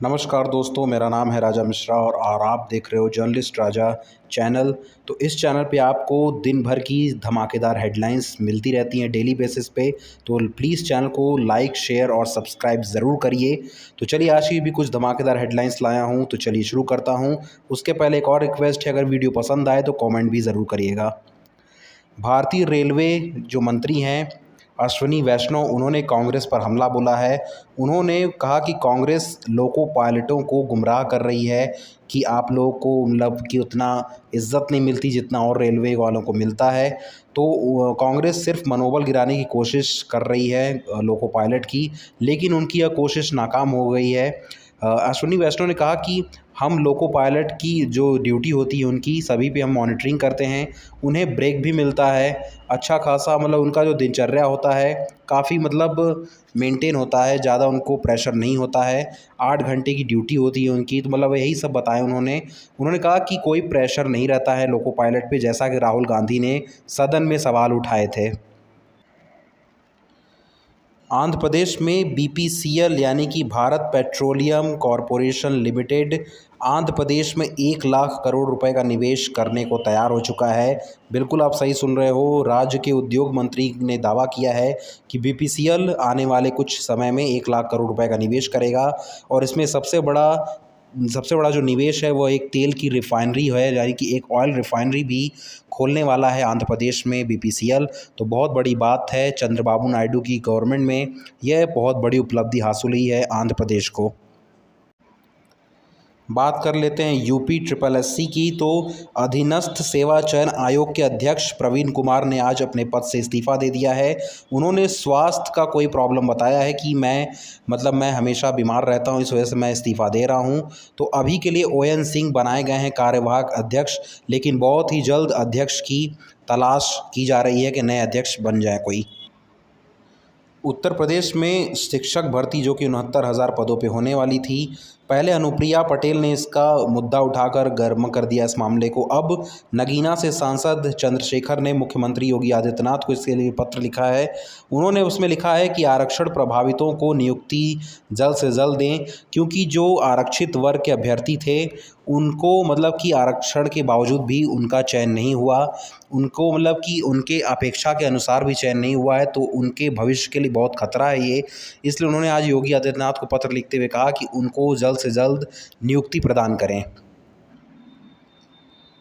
नमस्कार दोस्तों, मेरा नाम है राजा मिश्रा और आप देख रहे हो जर्नलिस्ट राजा चैनल। तो इस चैनल पे आपको दिन भर की धमाकेदार हेडलाइंस मिलती रहती हैं डेली बेसिस पे। तो प्लीज़ चैनल को लाइक, शेयर और सब्सक्राइब ज़रूर करिए। तो चलिए, आज की भी कुछ धमाकेदार हेडलाइंस लाया हूँ, तो चलिए शुरू करता हूँ। उसके पहले एक और रिक्वेस्ट है, अगर वीडियो पसंद आए तो कॉमेंट भी ज़रूर करिएगा। भारतीय रेलवे जो मंत्री हैं अश्विनी वैष्णव, उन्होंने कांग्रेस पर हमला बोला है। उन्होंने कहा कि कांग्रेस लोको पायलटों को गुमराह कर रही है कि आप लोगों को मतलब कि उतना इज़्ज़त नहीं मिलती जितना और रेलवे वालों को मिलता है। तो कांग्रेस सिर्फ मनोबल गिराने की कोशिश कर रही है लोको पायलट की, लेकिन उनकी यह कोशिश नाकाम हो गई है। अश्विनी वैष्णव ने कहा कि हम लोको पायलट की जो ड्यूटी होती है उनकी सभी पे हम मॉनिटरिंग करते हैं, उन्हें ब्रेक भी मिलता है अच्छा खासा, मतलब उनका जो दिनचर्या होता है काफ़ी मतलब मेंटेन होता है, ज़्यादा उनको प्रेशर नहीं होता है। 8 घंटे की ड्यूटी होती है उनकी, तो मतलब यही सब बताया उन्होंने कहा कि कोई प्रेशर नहीं रहता है लोको पायलट पे, जैसा कि राहुल गांधी ने सदन में सवाल उठाए थे। आंध्र प्रदेश में बीपीसीएल यानी कि Bharat Petroleum Corporation Limited Andhra Pradesh में 1 लाख करोड़ रुपए का निवेश करने को तैयार हो चुका है। बिल्कुल आप सही सुन रहे हो, राज्य के उद्योग मंत्री ने दावा किया है कि बीपीसीएल आने वाले कुछ समय में 1 लाख करोड़ रुपए का निवेश करेगा। और इसमें सबसे बड़ा जो निवेश है वो एक तेल की रिफाइनरी है, यानी कि एक ऑयल रिफाइनरी भी खोलने वाला है आंध्र प्रदेश में बीपीसीएल। तो बहुत बड़ी बात है, चंद्रबाबू नायडू की गवर्नमेंट में यह बहुत बड़ी उपलब्धि हासिल हुई है आंध्र प्रदेश को। बात कर लेते हैं यूपी ट्रिपल एससी की। तो अधीनस्थ सेवा चयन आयोग के अध्यक्ष प्रवीण कुमार ने आज अपने पद से इस्तीफ़ा दे दिया है। उन्होंने स्वास्थ्य का कोई प्रॉब्लम बताया है कि मैं हमेशा बीमार रहता हूं, इस वजह से मैं इस्तीफ़ा दे रहा हूं। तो अभी के लिए ओएन सिंह बनाए गए हैं कार्यवाहक अध्यक्ष, लेकिन बहुत ही जल्द अध्यक्ष की तलाश की जा रही है कि नए अध्यक्ष बन जाए कोई। उत्तर प्रदेश में शिक्षक भर्ती जो कि 69,000 पदों पे होने वाली थी, पहले अनुप्रिया पटेल ने इसका मुद्दा उठाकर गर्म कर दिया इस मामले को। अब नगीना से सांसद चंद्रशेखर ने मुख्यमंत्री योगी आदित्यनाथ को इसके लिए पत्र लिखा है। उन्होंने उसमें लिखा है कि आरक्षण प्रभावितों को नियुक्ति जल्द से जल्द दें, क्योंकि जो आरक्षित वर्ग के अभ्यर्थी थे उनको मतलब कि आरक्षण के बावजूद भी उनका चयन नहीं हुआ, उनको मतलब कि उनके अपेक्षा के अनुसार भी चयन नहीं हुआ है, तो उनके भविष्य के लिए बहुत खतरा है ये। इसलिए उन्होंने आज योगी आदित्यनाथ को पत्र लिखते हुए कहा कि उनको जल्द से जल्द नियुक्ति प्रदान करें।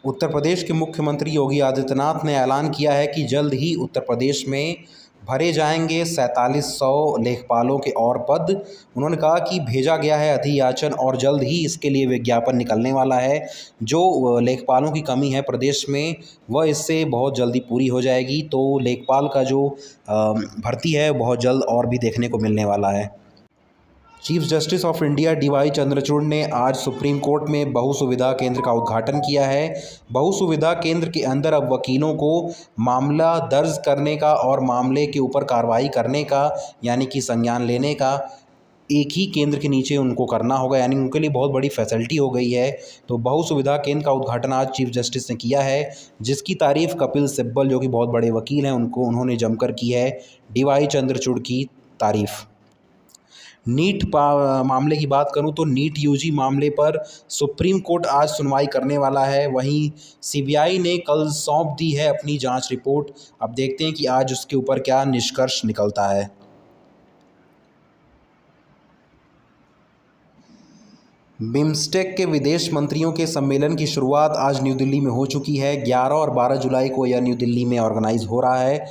उत्तर प्रदेश के मुख्यमंत्री योगी आदित्यनाथ ने ऐलान किया है कि जल्द ही उत्तर प्रदेश में भरे जाएंगे 4700 लेखपालों के और पद। उन्होंने कहा कि भेजा गया है अधियाचन और जल्द ही इसके लिए विज्ञापन निकलने वाला है। जो लेखपालों की कमी है प्रदेश में वह इससे बहुत जल्दी पूरी हो जाएगी। तो लेखपाल का जो भर्ती है बहुत जल्द और भी देखने को मिलने वाला है। Chief justice of India DY Chandrachud ने आज सुप्रीम कोर्ट में बहु सुविधा केंद्र का उद्घाटन किया है। बहु सुविधा केंद्र के अंदर अब वकीलों को मामला दर्ज करने का और मामले के ऊपर कार्रवाई करने का यानी कि संज्ञान लेने का एक ही केंद्र के नीचे उनको करना होगा, यानी उनके लिए बहुत बड़ी फैसिलिटी हो गई है। तो बहु सुविधा केंद्र का उद्घाटन आज चीफ जस्टिस ने किया है, जिसकी तारीफ कपिल सिब्बल जो कि बहुत बड़े वकील हैं उन्होंने जमकर की है। डीवाई चंद्रचूड़ की तारीफ। नीट मामले की बात करूं तो नीट यूजी मामले पर सुप्रीम कोर्ट आज सुनवाई करने वाला है। वहीं सीबीआई ने कल सौंप दी है अपनी जांच रिपोर्ट। अब देखते हैं कि आज उसके ऊपर क्या निष्कर्ष निकलता है। बिम्स्टेक के विदेश मंत्रियों के सम्मेलन की शुरुआत आज न्यू दिल्ली में हो चुकी है। 11 और 12 जुलाई को यह न्यू दिल्ली में ऑर्गेनाइज हो रहा है,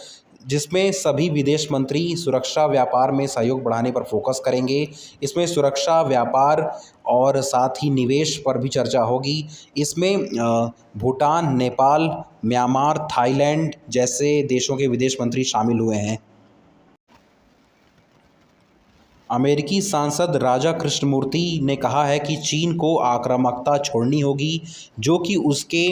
जिसमें सभी विदेश मंत्री सुरक्षा व्यापार में सहयोग बढ़ाने पर फोकस करेंगे। इसमें सुरक्षा, व्यापार और साथ ही निवेश पर भी चर्चा होगी। इसमें भूटान, नेपाल, म्यांमार, थाईलैंड जैसे देशों के विदेश मंत्री शामिल हुए हैं। अमेरिकी सांसद राजा कृष्णमूर्ति ने कहा है कि चीन को आक्रामकता छोड़नी होगी, जो कि उसके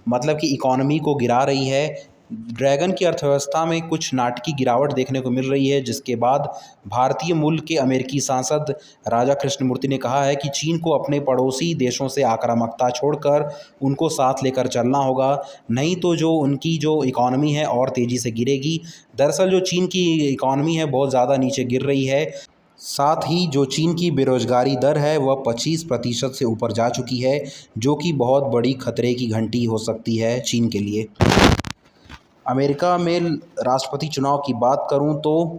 मतलब कि इकॉनमी को गिरा रही है। ड्रैगन की अर्थव्यवस्था में कुछ नाटकीय गिरावट देखने को मिल रही है, जिसके बाद भारतीय मूल के अमेरिकी सांसद राजा कृष्णमूर्ति ने कहा है कि चीन को अपने पड़ोसी देशों से आक्रामकता छोड़कर उनको साथ लेकर चलना होगा, नहीं तो जो उनकी जो इकॉनमी है और तेज़ी से गिरेगी। दरअसल जो चीन की इकॉनमी है बहुत ज़्यादा नीचे गिर रही है। साथ ही जो चीन की बेरोजगारी दर है वह 25% से ऊपर जा चुकी है, जो कि बहुत बड़ी खतरे की घंटी हो सकती है चीन के लिए। अमेरिका में राष्ट्रपति चुनाव की बात करूं तो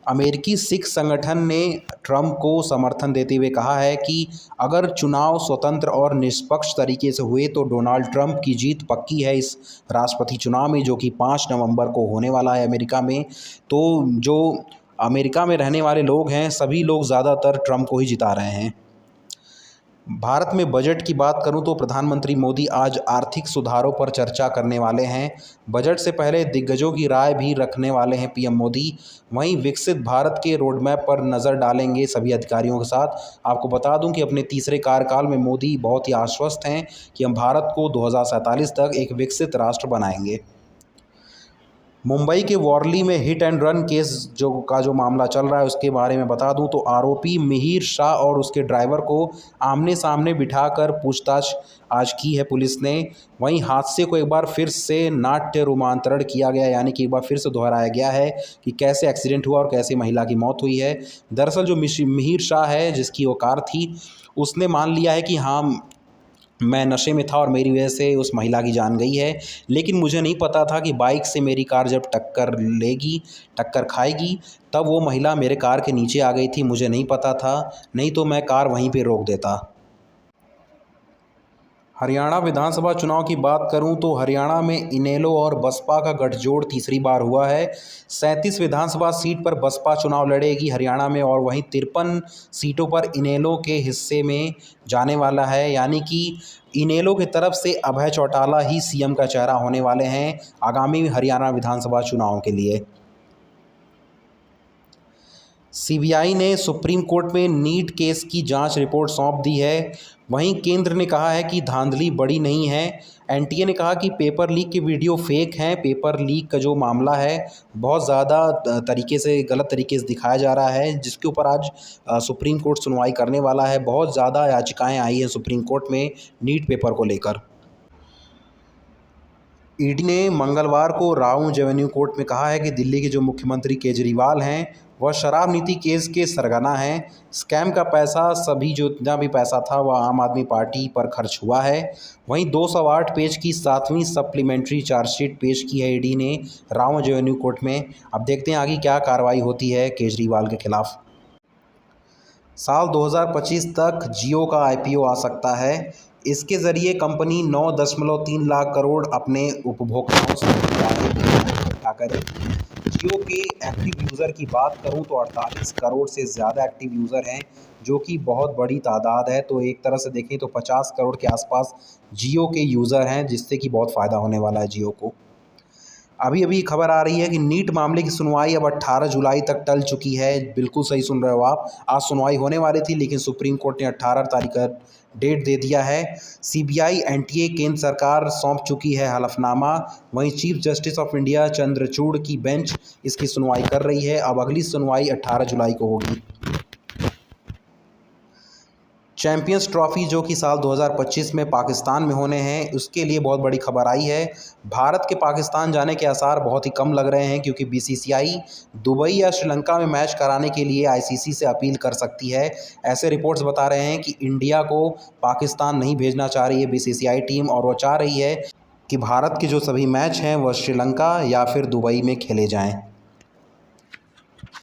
अमेरिकी सिख संगठन ने ट्रंप को समर्थन देते हुए कहा है कि अगर चुनाव स्वतंत्र और निष्पक्ष तरीके से हुए तो डोनाल्ड ट्रंप की जीत पक्की है इस राष्ट्रपति चुनाव में, जो कि 5 नवंबर को होने वाला है अमेरिका में। तो जो अमेरिका में रहने वाले लोग हैं सभी लोग ज़्यादातर ट्रंप को ही जिता रहे हैं। भारत में बजट की बात करूं तो प्रधानमंत्री मोदी आज आर्थिक सुधारों पर चर्चा करने वाले हैं। बजट से पहले दिग्गजों की राय भी रखने वाले हैं पीएम मोदी। वहीं विकसित भारत के रोडमैप पर नज़र डालेंगे सभी अधिकारियों के साथ। आपको बता दूं कि अपने तीसरे कार्यकाल में मोदी बहुत ही आश्वस्त हैं कि हम भारत को 2047 तक एक विकसित राष्ट्र बनाएंगे। मुंबई के वॉरली में हिट एंड रन केस जो मामला चल रहा है उसके बारे में बता दूं तो आरोपी मिहिर शाह और उसके ड्राइवर को आमने सामने बिठाकर पूछताछ आज की है पुलिस ने। वहीं हादसे को एक बार फिर से नाट्य रूपांतरण किया गया, यानी कि एक बार फिर से दोहराया गया है कि कैसे एक्सीडेंट हुआ और कैसे महिला की मौत हुई है। दरअसल जो मिहिर शाह है जिसकी वो कार थी, उसने मान लिया है कि हाँ मैं नशे में था और मेरी वजह से उस महिला की जान गई है, लेकिन मुझे नहीं पता था कि बाइक से मेरी कार जब टक्कर खाएगी तब वो महिला मेरे कार के नीचे आ गई थी। मुझे नहीं पता था, नहीं तो मैं कार वहीं पे रोक देता। हरियाणा विधानसभा चुनाव की बात करूं तो हरियाणा में इनेलो और बसपा का गठजोड़ तीसरी बार हुआ है। 37 विधानसभा सीट पर बसपा चुनाव लड़ेगी हरियाणा में और वहीं 53 सीटों पर इनेलो के हिस्से में जाने वाला है, यानी कि इनेलो की तरफ से अभय चौटाला ही सीएम का चेहरा होने वाले हैं आगामी हरियाणा विधानसभा चुनाव के लिए। सीबीआई ने सुप्रीम कोर्ट में नीट केस की जांच रिपोर्ट सौंप दी है। वहीं केंद्र ने कहा है कि धांधली बड़ी नहीं है। एनटीए ने कहा कि पेपर लीक के वीडियो फेक हैं। पेपर लीक का जो मामला है बहुत ज़्यादा गलत तरीके से दिखाया जा रहा है, जिसके ऊपर आज सुप्रीम कोर्ट सुनवाई करने वाला है। बहुत ज़्यादा याचिकाएं आई हैं सुप्रीम कोर्ट में नीट पेपर को लेकर। ईडी ने मंगलवार को राउज एवेन्यू कोर्ट में कहा है कि दिल्ली के जो मुख्यमंत्री केजरीवाल हैं वह शराब नीति केस के सरगना हैं। स्कैम का पैसा जो इतना भी पैसा था वह आम आदमी पार्टी पर खर्च हुआ है। वहीं 208 पेज की 7वीं सप्लीमेंट्री चार्जशीट पेश की है ईडी ने राउज एवेन्यू कोर्ट में। अब देखते हैं आगे क्या कार्रवाई होती है केजरीवाल के खिलाफ। साल 2025 तक जियो का आईपीओ आ सकता है। इसके ज़रिए कंपनी 9.3 लाख करोड़ अपने उपभोक्ताओं से इकट्ठा करेगी। जियो के एक्टिव यूज़र की बात करूं तो 48 करोड़ से ज़्यादा एक्टिव यूज़र हैं, जो कि बहुत बड़ी तादाद है। तो एक तरह से देखें तो 50 करोड़ के आसपास जियो के यूज़र हैं, जिससे कि बहुत फ़ायदा होने वाला है जियो को। अभी खबर आ रही है कि नीट मामले की सुनवाई अब 18 जुलाई तक टल चुकी है। बिल्कुल सही सुन रहे हो आप। आज सुनवाई होने वाली थी लेकिन सुप्रीम कोर्ट ने 18 तारीख का डेट दे दिया है। सीबीआई एनटीए केंद्र सरकार सौंप चुकी है हलफनामा। वहीं chief justice of India Chandrachud की बेंच इसकी सुनवाई कर रही है। अब अगली सुनवाई 18 जुलाई को होगी। चैंपियंस ट्रॉफी जो कि साल 2025 में पाकिस्तान में होने हैं, उसके लिए बहुत बड़ी खबर आई है। भारत के पाकिस्तान जाने के आसार बहुत ही कम लग रहे हैं, क्योंकि बीसीसीआई दुबई या श्रीलंका में मैच कराने के लिए आईसीसी से अपील कर सकती है। ऐसे रिपोर्ट्स बता रहे हैं कि इंडिया को पाकिस्तान नहीं भेजना चाह रही है बीसीसीआई टीम, और वो चाह रही है कि भारत के जो सभी मैच हैं वह श्रीलंका या फिर दुबई में खेले जाएँ।